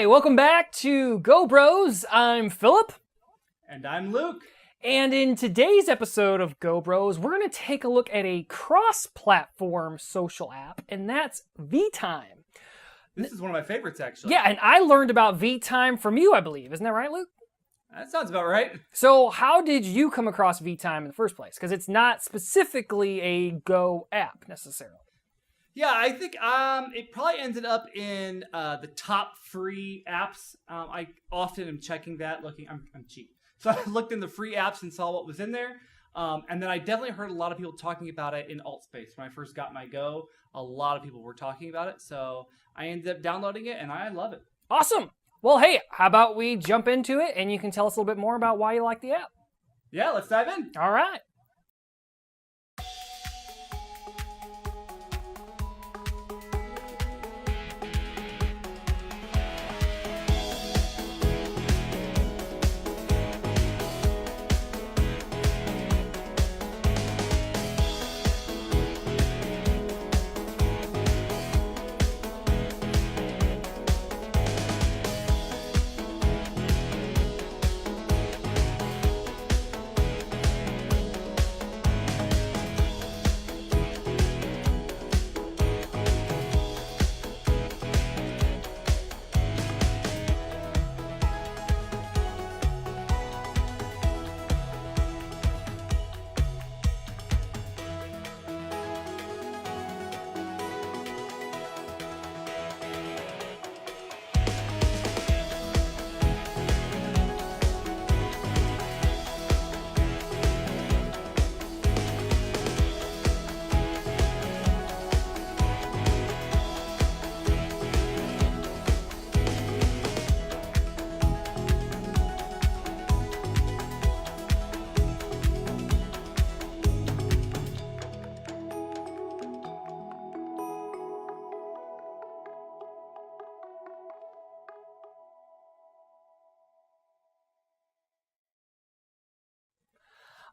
Hi, welcome back to Go Bros. I'm Philip. And I'm Luke. And in today's episode of Go Bros, we're going to take a look at a cross-platform social app, and that's vTime. This is one of my favorites, actually. Yeah, and I learned about vTime from you, I believe. Isn't that right, Luke? That sounds about right. So how did you come across vTime in the first place? Because it's not specifically a Go app, necessarily. Yeah, I think it probably ended up in the top free apps. I often am checking that, looking. I'm cheap. So I looked in the free apps and saw what was in there. And then I definitely heard a lot of people talking about it in alt space. When I first got my Go, a lot of people were talking about it. So I ended up downloading it, and I love it. Awesome. Well, hey, how about we jump into it, and you can tell us a little bit more about why you like the app. Yeah, let's dive in. All right.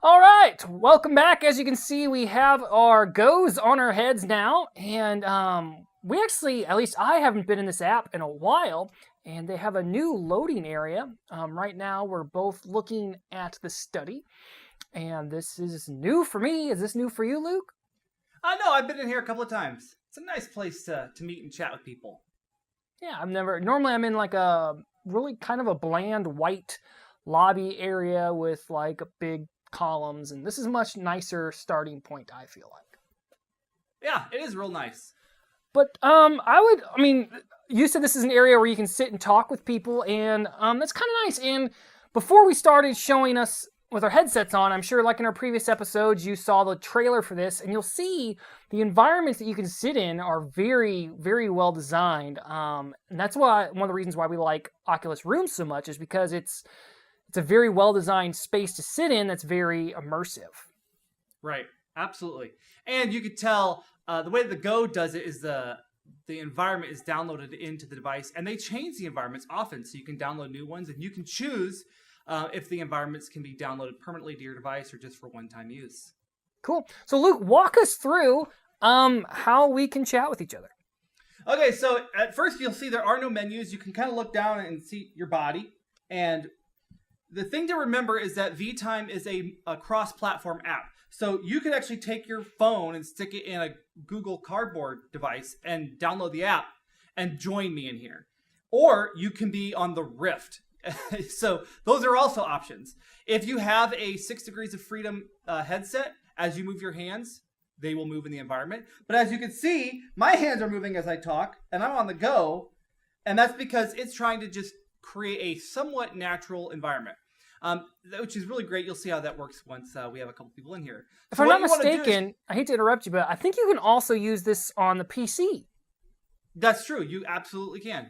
All right, welcome back. As you can see, we have our Go's on our heads now, and we actually, at least I haven't been in this app in a while, and they have a new loading area. Right now, we're both looking at the study, and this is new for me. Is this new for you, Luke? No, I've been in here a couple of times. It's a nice place to meet and chat with people. Yeah, normally I'm in like a really kind of a bland white lobby area with like a big columns, and this is a much nicer starting point, I feel like. Yeah, it is real nice. But you said this is an area where you can sit and talk with people, and that's kind of nice. And before we started showing us with our headsets on, I'm sure like in our previous episodes, you saw the trailer for this, and you'll see the environments that you can sit in are very, very well designed. And that's why one of the reasons why we like Oculus Rooms so much is because it's a very well-designed space to sit in that's very immersive. Right, absolutely. And you could tell the way the Go does it is the environment is downloaded into the device, and they change the environments often, so you can download new ones, and you can choose if the environments can be downloaded permanently to your device or just for one-time use. Cool. So Luke, walk us through how we can chat with each other. Okay, so at first you'll see there are no menus. You can kind of look down and see your body, and the thing to remember is that vTime is a cross-platform app. So you could actually take your phone and stick it in a Google Cardboard device and download the app and join me in here. Or you can be on the Rift. So those are also options. If you have a 6 Degrees of Freedom headset, as you move your hands, they will move in the environment. But as you can see, my hands are moving as I talk, and I'm on the Go. And that's because it's trying to just create a somewhat natural environment. Which is really great. You'll see how that works once we have a couple people in here. If I'm not mistaken, I hate to interrupt you, but I think you can also use this on the PC. That's true. You absolutely can.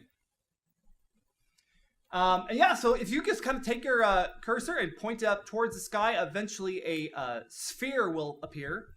And yeah, so if you just kind of take your cursor and point it up towards the sky, eventually a sphere will appear.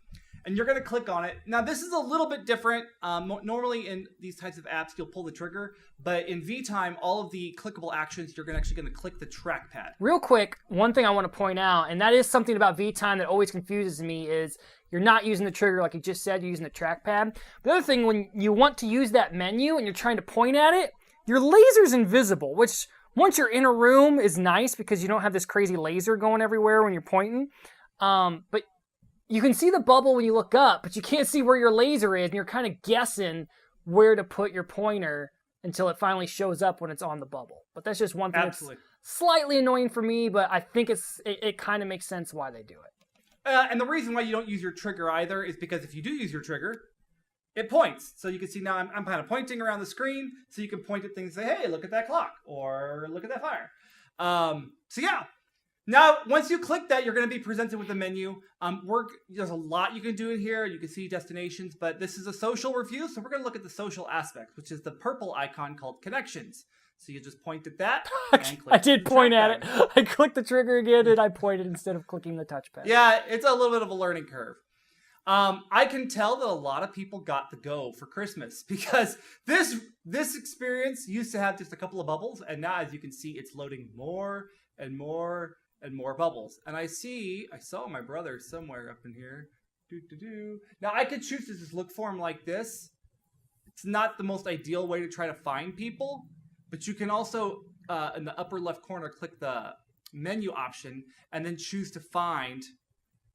And you're going to click on it. Now, this is a little bit different. Normally in these types of apps, you'll pull the trigger. But in vTime, all of the clickable actions, you're actually going to click the trackpad. Real quick, one thing I want to point out, and that is something about vTime that always confuses me, is you're not using the trigger like you just said, you're using the trackpad. The other thing, when you want to use that menu and you're trying to point at it, your laser's invisible, which once you're in a room is nice because you don't have this crazy laser going everywhere when you're pointing. But you can see the bubble when you look up, but you can't see where your laser is, and you're kind of guessing where to put your pointer until it finally shows up when it's on the bubble. But that's just one thing that's slightly annoying for me, but I think it kind of makes sense why they do it. And the reason why you don't use your trigger either is because if you do use your trigger, it points. So you can see now I'm kind of pointing around the screen, so you can point at things and say, hey, look at that clock, or look at that fire. So yeah. Now, once you click that, you're going to be presented with a menu. There's a lot you can do in here. You can see destinations, but this is a social review, so we're going to look at the social aspects, which is the purple icon called Connections. So you just point at that and click. I did point at it. I clicked the trigger again, and I pointed instead of clicking the touchpad. Yeah, it's a little bit of a learning curve. I can tell that a lot of people got the Go for Christmas because this experience used to have just a couple of bubbles, and now, as you can see, it's loading more and more and more bubbles. And I saw my brother somewhere up in here. Now, I could choose to just look for him like this. It's not the most ideal way to try to find people, but you can also, in the upper left corner, click the menu option and then choose to find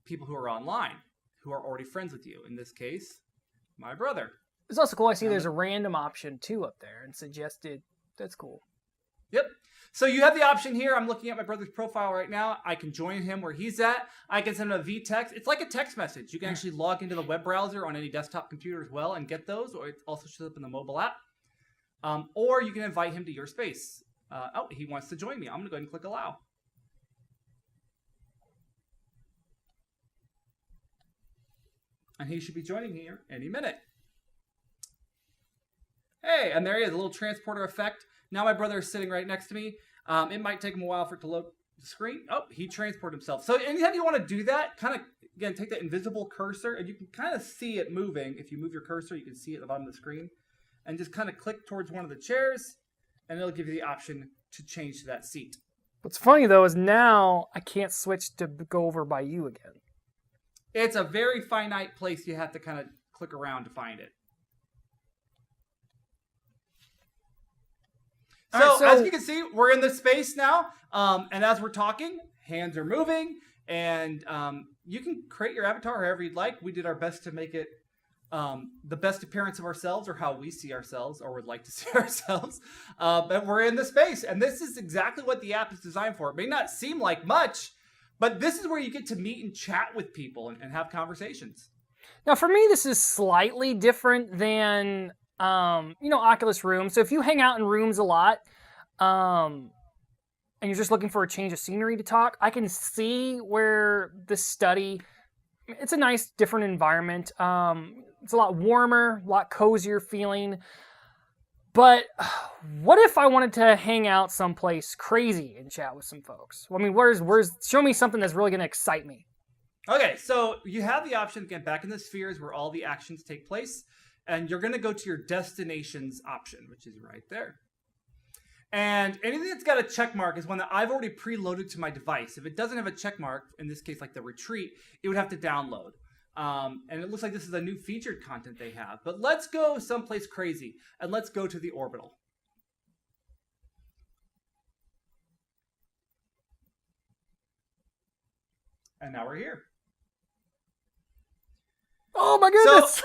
people who are online, who are already friends with you. In this case, my brother. It's also cool. I see there's a random option too up there and suggested. That's cool. Yep. So you have the option here. I'm looking at my brother's profile right now. I can join him where he's at. I can send him a vText. It's like a text message. You can actually log into the web browser on any desktop computer as well and get those, or it also shows up in the mobile app. Or you can invite him to your space. He wants to join me. I'm going to go ahead and click allow. And he should be joining me here any minute. Hey, and there he is, a little transporter effect. Now my brother is sitting right next to me. It might take him a while for it to load the screen. Oh, he transported himself. So anytime you want to do that, kind of, again, take that invisible cursor, and you can kind of see it moving. If you move your cursor, you can see it at the bottom of the screen. And just kind of click towards one of the chairs, and it'll give you the option to change to that seat. What's funny, though, is now I can't switch to go over by you again. It's a very finite place. You have to kind of click around to find it. So as you can see, we're in the space now, and as we're talking, hands are moving, and you can create your avatar however you'd like. We did our best to make it the best appearance of ourselves, or how we see ourselves, or would like to see ourselves. But we're in the space, and this is exactly what the app is designed for. It may not seem like much, but this is where you get to meet and chat with people and have conversations. Now, for me, this is slightly different than Oculus rooms. So if you hang out in rooms a lot, and you're just looking for a change of scenery to talk, I can see where the study, it's a nice, different environment. It's a lot warmer, a lot cozier feeling. But what if I wanted to hang out someplace crazy and chat with some folks? I mean, show me something that's really going to excite me. Okay, so you have the option, again, back in the spheres where all the actions take place. And you're going to go to your destinations option, which is right there. And anything that's got a check mark is one that I've already preloaded to my device. If it doesn't have a check mark, in this case, like the retreat, it would have to download. And it looks like this is a new featured content they have. But let's go someplace crazy, and let's go to the orbital. And now we're here. Oh my goodness!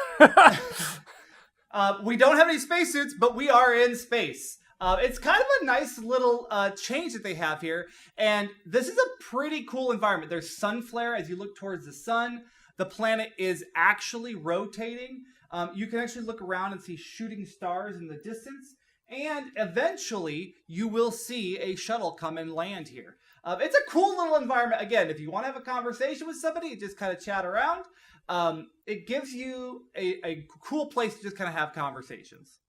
We don't have any spacesuits, but we are in space. It's kind of a nice little change that they have here. And this is a pretty cool environment. There's sun flare as you look towards the sun. The planet is actually rotating. You can actually look around and see shooting stars in the distance. And eventually, you will see a shuttle come and land here. It's a cool little environment. Again, if you want to have a conversation with somebody, just kind of chat around. It gives you a cool place to just kind of have conversations.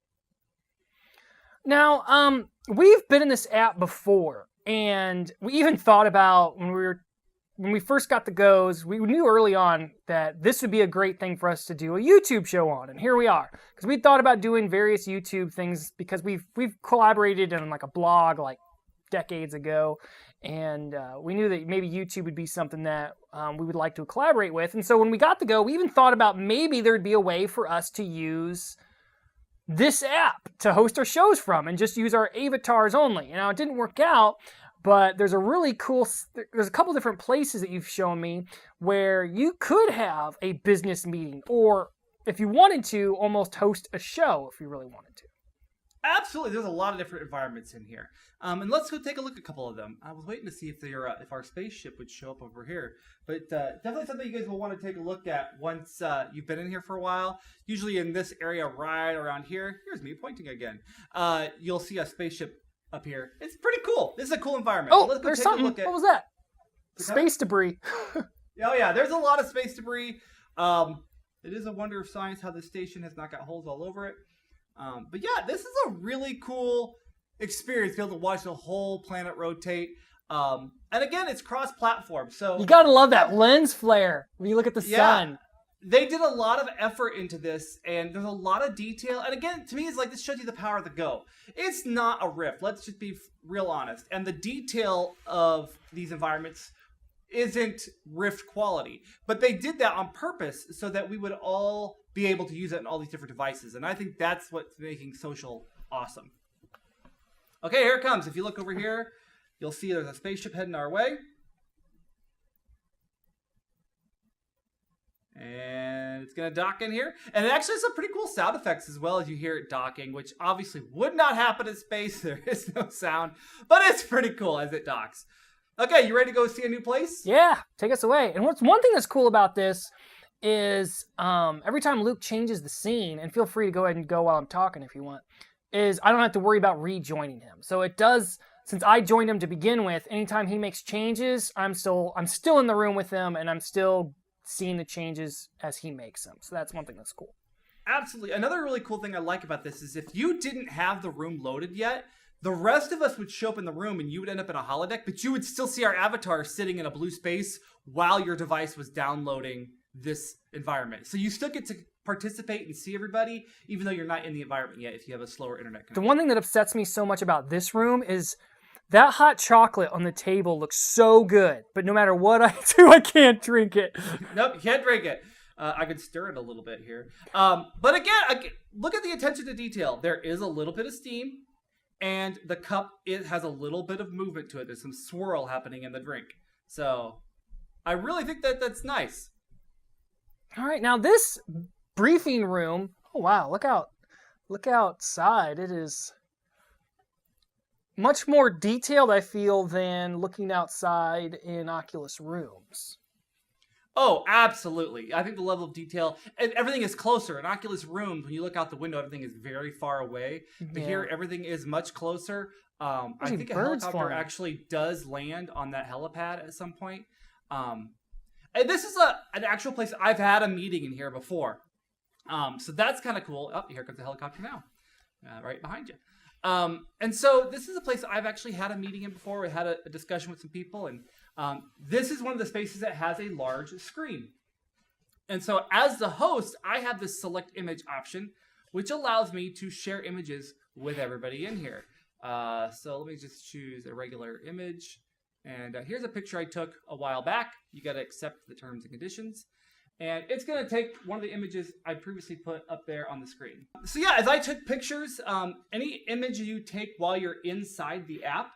Now, we've been in this app before, and we even thought about when we first got the Go's, we knew early on that this would be a great thing for us to do a YouTube show on, and here we are. Because we thought about doing various YouTube things because we've collaborated on like a blog like decades ago, and we knew that maybe YouTube would be something that we would like to collaborate with. And so when we got the Go, we even thought about maybe there'd be a way for us to use this app to host our shows from and just use our avatars only. Now, it didn't work out, but there's a really cool, there's a couple different places that you've shown me where you could have a business meeting, or if you wanted to, almost host a show if you really wanted to. Absolutely, there's a lot of different environments in here, and let's go take a look at a couple of them. I was waiting to see if our spaceship would show up over here, but definitely something you guys will want to take a look at once you've been in here for a while. Usually in this area right around here, here's me pointing again, you'll see a spaceship up here. It's pretty cool. This is a cool environment. Oh, let's go there's take something. A look at... What was that? Space debris. Oh yeah, there's a lot of space debris. It is a wonder of science how this station has not got holes all over it. But yeah, this is a really cool experience to be able to watch the whole planet rotate. And again, it's cross-platform, so... You gotta love that lens flare when you look at the sun. They did a lot of effort into this, and there's a lot of detail. And again, to me, it's like this shows you the power of the Go. It's not a Rift. Let's just be real honest. And the detail of these environments isn't Rift quality. But they did that on purpose so that we would all be able to use it on all these different devices. And I think that's what's making social awesome. Okay, here it comes. If you look over here, you'll see there's a spaceship heading our way. And it's going to dock in here. And it actually has some pretty cool sound effects as well as you hear it docking, which obviously would not happen in space. There is no sound, but it's pretty cool as it docks. Okay, you ready to go see a new place? Yeah, take us away. And what's one thing that's cool about this is every time Luke changes the scene, and feel free to go ahead and go while I'm talking if you want, is I don't have to worry about rejoining him. So it does, since I joined him to begin with, anytime he makes changes, I'm still in the room with him, and I'm still seeing the changes as he makes them. So that's one thing that's cool. Absolutely. Another really cool thing I like about this is if you didn't have the room loaded yet, the rest of us would show up in the room and you would end up in a holodeck, but you would still see our avatar sitting in a blue space while your device was downloading this environment. So you still get to participate and see everybody, even though you're not in the environment yet if you have a slower internet connection. The one thing that upsets me so much about this room is that hot chocolate on the table looks so good, but no matter what I do, I can't drink it. Nope, you can't drink it. I could stir it a little bit here. But again, look at the attention to detail. There is a little bit of steam, and the cup, it has a little bit of movement to it. There's some swirl happening in the drink. So I really think that's nice. All right, now this briefing room, oh wow, look outside. It is much more detailed, I feel, than looking outside in Oculus rooms. Oh, absolutely. I think the level of detail, and everything is closer. In Oculus rooms, when you look out the window, everything is very far away. But here, everything is much closer. I think a helicopter actually does land on that helipad at some point. And this is an actual place I've had a meeting in here before. So that's kind of cool. Oh, here comes the helicopter now. Right behind you. And so this is a place I've actually had a meeting in before. We had a discussion with some people, and this is one of the spaces that has a large screen. And so as the host, I have this select image option, which allows me to share images with everybody in here. So let me just choose a regular image. And here's a picture I took a while back. You got to accept the terms and conditions. And it's going to take one of the images I previously put up there on the screen. So yeah, as I took pictures, any image you take while you're inside the app,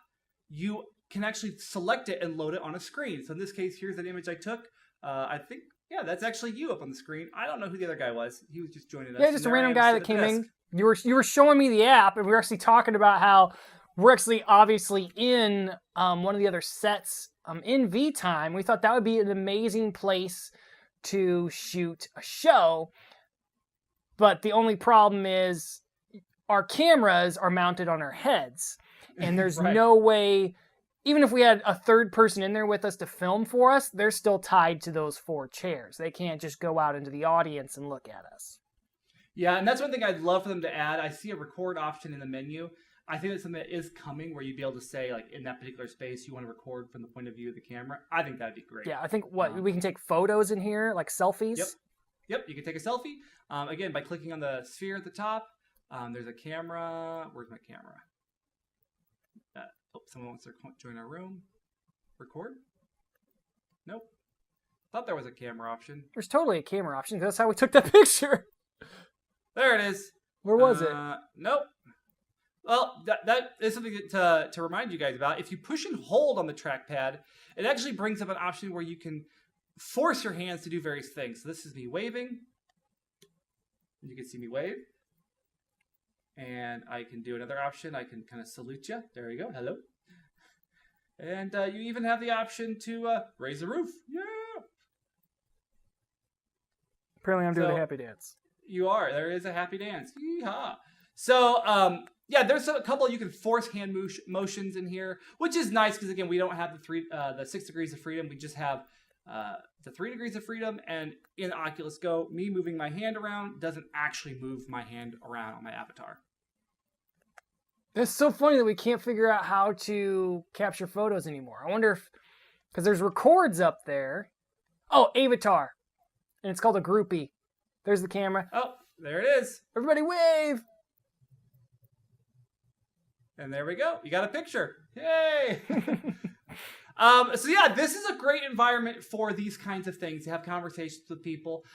you can actually select it and load it on a screen. So in this case, here's an image I took. I think, yeah, that's actually you up on the screen. I don't know who the other guy was. He was just joining us. Yeah, just a random guy that came in. You were showing me the app, and we were actually talking about how we're actually obviously in one of the other sets in vTime. We thought that would be an amazing place to shoot a show, but the only problem is our cameras are mounted on our heads, and there's right. no way, even if we had a third person in there with us to film for us, they're still tied to those 4 chairs. They can't just go out into the audience and look at us. Yeah, and that's one thing I'd love for them to add. I see a record option in the menu. I think that's something that is coming where you'd be able to say, like, in that particular space, you want to record from the point of view of the camera. I think that'd be great. Yeah, I think we can take photos in here, like selfies. Yep, you can take a selfie. Again, by clicking on the sphere at the top, there's a camera. Where's my camera? Someone wants to join our room. Record? Nope. Thought there was a camera option. There's totally a camera option. That's how we took that picture. There it is. Where was it? Nope. Well, that is something to remind you guys about. If you push and hold on the trackpad, it actually brings up an option where you can force your hands to do various things. So this is me waving. You can see me wave. And I can do another option. I can kind of salute you. There you go. Hello. And you even have the option to raise the roof. Yeah. Apparently I'm doing a happy dance. You are. There is a happy dance. Yeehaw. So, yeah, there's a couple you can force hand motions in here, which is nice because, again, we don't have the 6 degrees of freedom. We just have the 3 degrees of freedom. And in Oculus Go, me moving my hand around doesn't actually move my hand around on my avatar. It's so funny that we can't figure out how to capture photos anymore. I wonder if, because there's records up there. Oh, avatar. And it's called a groupie. There's the camera. Oh, there it is. Everybody wave. And there we go. You got a picture. Yay. So yeah, this is a great environment for these kinds of things. To have conversations with people.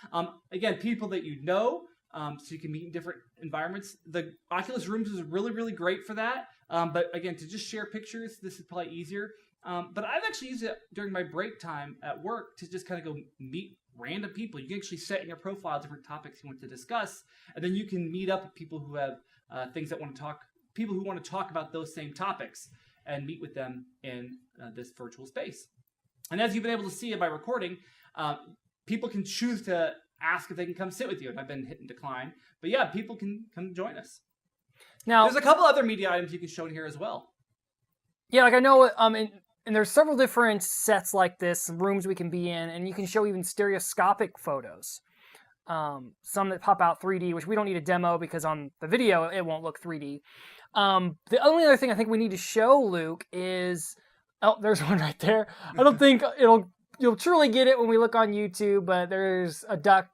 Again, people that you know. So you can meet in different environments. The Oculus Rooms is really, really great for that. But again, to just share pictures, this is probably easier. But I've actually used it during my break time at work to just kind of go meet random people. You can actually set in your profile different topics you want to discuss, and then you can meet up with people who have things that want to talk, people who want to talk about those same topics, and meet with them in this virtual space. And as you've been able to see in my recording, people can choose to ask if they can come sit with you, and I've been hitting decline. But yeah, people can come join us. Now, there's a couple other media items you can show in here as well. Yeah, like I know, and there's several different sets like this, rooms we can be in, and you can show even stereoscopic photos. Some that pop out 3D, which we don't need a demo because on the video it won't look 3D. The only other thing I think we need to show, Luke, is... Oh, there's one right there. I don't think you'll truly get it when we look on YouTube, but there's a duck.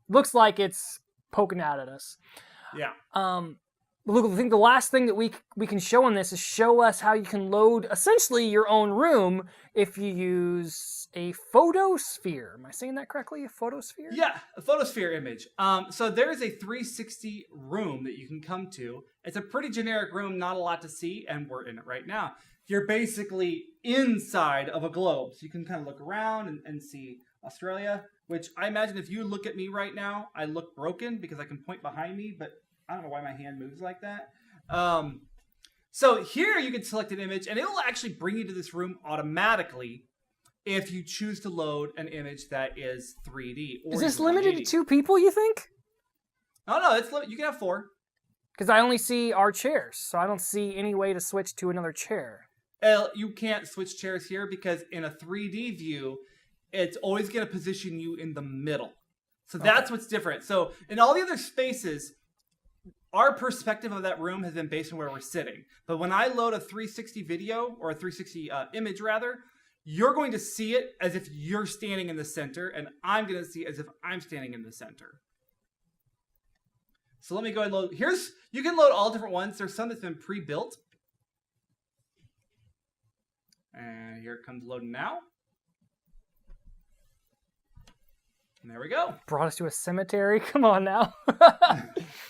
Looks like it's poking out at us. Yeah. Luke, I think the last thing that we can show on this is show us how you can load essentially your own room if you use a photosphere. Am I saying that correctly? A photosphere? Yeah, a photosphere image. So there is a 360 room that you can come to. It's a pretty generic room, not a lot to see, and we're in it right now. You're basically inside of a globe. So you can kind of look around and see Australia, which I imagine if you look at me right now, I look broken because I can point behind me, but I don't know why my hand moves like that. So here you can select an image, and it will actually bring you to this room automatically if you choose to load an image that is 3D. Or is this limited to 2 people, you think? Oh, no, you can have 4. Because I only see our chairs, so I don't see any way to switch to another chair. You can't switch chairs here because in a 3D view, it's always going to position you in the middle. So that's what's different. So in all the other spaces, our perspective of that room has been based on where we're sitting. But when I load a 360 video, or a 360 image rather, you're going to see it as if you're standing in the center, and I'm going to see it as if I'm standing in the center. So let me go and load. You can load all different ones. There's some that's been pre-built. And here it comes loading now. And there we go. Brought us to a cemetery. Come on now.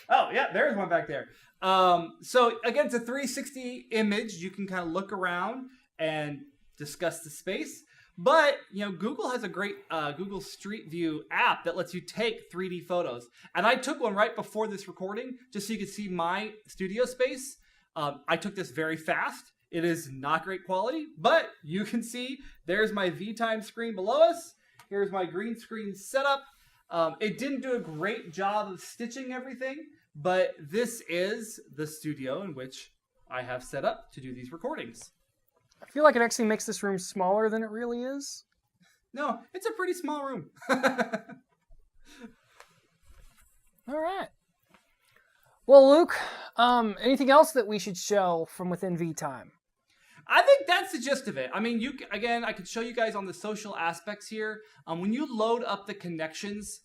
Oh, yeah, there's one back there. So, again, it's a 360 image. You can kind of look around and discuss the space. But, Google has a great Google Street View app that lets you take 3D photos. And I took one right before this recording just so you could see my studio space. I took this very fast. It is not great quality, but you can see there's my vTime screen below us. Here's my green screen setup. It didn't do a great job of stitching everything, but this is the studio in which I have set up to do these recordings. I feel like it actually makes this room smaller than it really is. No, it's a pretty small room. All right. Well, Luke, anything else that we should show from within vTime? I think that's the gist of it. I mean, I could show you guys on the social aspects here. When you load up the connections,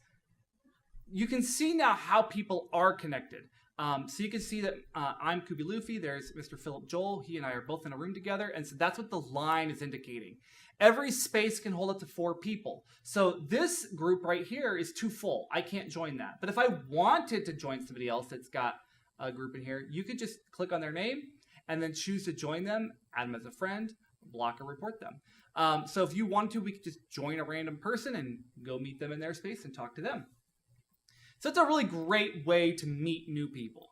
you can see now how people are connected. So you can see that I'm Kubi Luffy. There's Mr. Philip Joel. He and I are both in a room together. And so that's what the line is indicating. Every space can hold up to 4 people. So this group right here is too full. I can't join that. But if I wanted to join somebody else that's got a group in here, you could just click on their name and then choose to join them, add them as a friend, block or report them. So if you wanted to, we could just join a random person and go meet them in their space and talk to them. So it's a really great way to meet new people.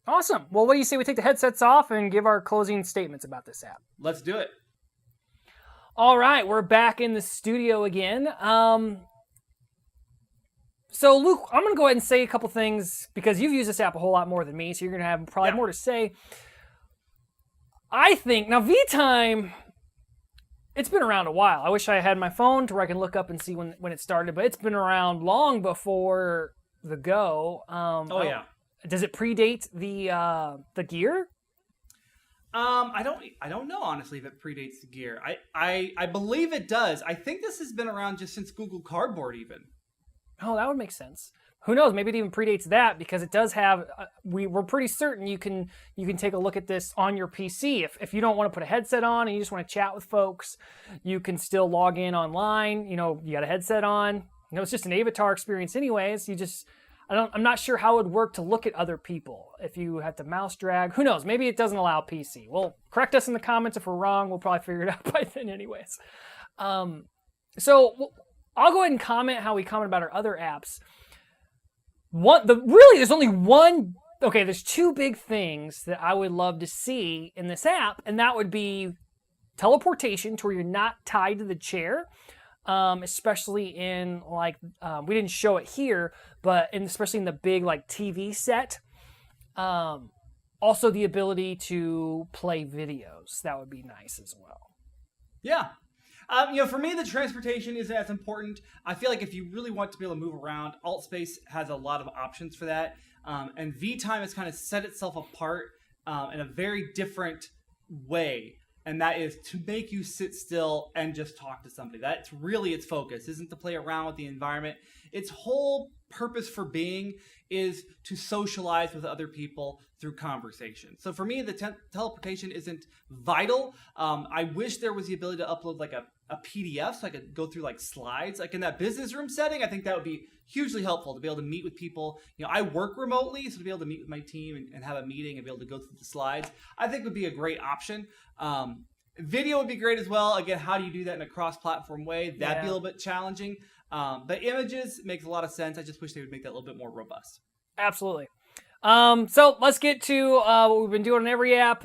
Awesome. Well, what do you say we take the headsets off and give our closing statements about this app? Let's do it. All right, we're back in the studio again. So, Luke, I'm going to go ahead and say a couple things because you've used this app a whole lot more than me, so you're going to have probably more to say. I think, now vTime, it's been around a while. I wish I had my phone to where I can look up and see when it started, but it's been around long before the Go. Does it predate the gear? I don't know, honestly, if it predates the gear. I believe it does. I think this has been around just since Google Cardboard even. Oh, that would make sense. Who knows? Maybe it even predates that because it does have. We're pretty certain you can take a look at this on your PC. If you don't want to put a headset on and you just want to chat with folks, you can still log in online. You got a headset on. It's just an avatar experience, anyways. I'm not sure how it would work to look at other people if you have to mouse drag. Who knows? Maybe it doesn't allow PC. Well, correct us in the comments if we're wrong. We'll probably figure it out by then, anyways. So I'll go ahead and comment how we comment about our other apps. There's only one. Okay, there's 2 big things that I would love to see in this app, and that would be teleportation to where you're not tied to the chair, especially in we didn't show it here, but especially in the big TV set. Also, the ability to play videos, that would be nice as well. Yeah. For me, the transportation isn't as important. I feel like if you really want to be able to move around, AltSpace has a lot of options for that. And vTime has kind of set itself apart in a very different way. And that is to make you sit still and just talk to somebody. That's really its focus, isn't to play around with the environment. Its whole purpose for being is to socialize with other people through conversation. So for me, the teleportation isn't vital. I wish there was the ability to upload a PDF so I could go through slides. In that business room setting, I think that would be hugely helpful to be able to meet with people. I work remotely, so to be able to meet with my team and have a meeting and be able to go through the slides, I think would be a great option. Video would be great as well. Again, how do you do that in a cross-platform way? That'd be a little bit challenging. But images makes a lot of sense. I just wish they would make that a little bit more robust. Absolutely. So let's get to what we've been doing on every app.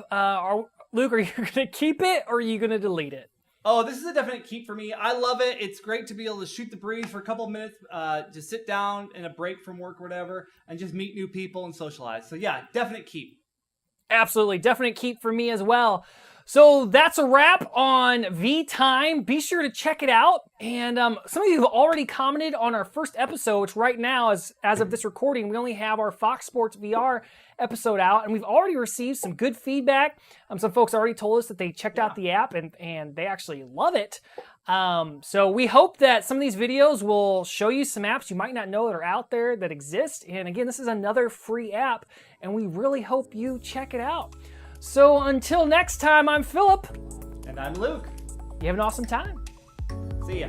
Luke, are you going to keep it or are you going to delete it? Oh, this is a definite keep for me. I love it. It's great to be able to shoot the breeze for a couple of minutes, just sit down in a break from work or whatever, and just meet new people and socialize. So yeah, definite keep. Absolutely. Definite keep for me as well. So that's a wrap on vTime. Be sure to check it out. And some of you have already commented on our first episode, which right now, as of this recording, we only have our Fox Sports VR episode out. And we've already received some good feedback. Some folks already told us that they checked out the app and they actually love it. So we hope that some of these videos will show you some apps you might not know that are out there that exist. And again, this is another free app, and we really hope you check it out. So until next time, I'm Philip. And I'm Luke. You have an awesome time. See ya.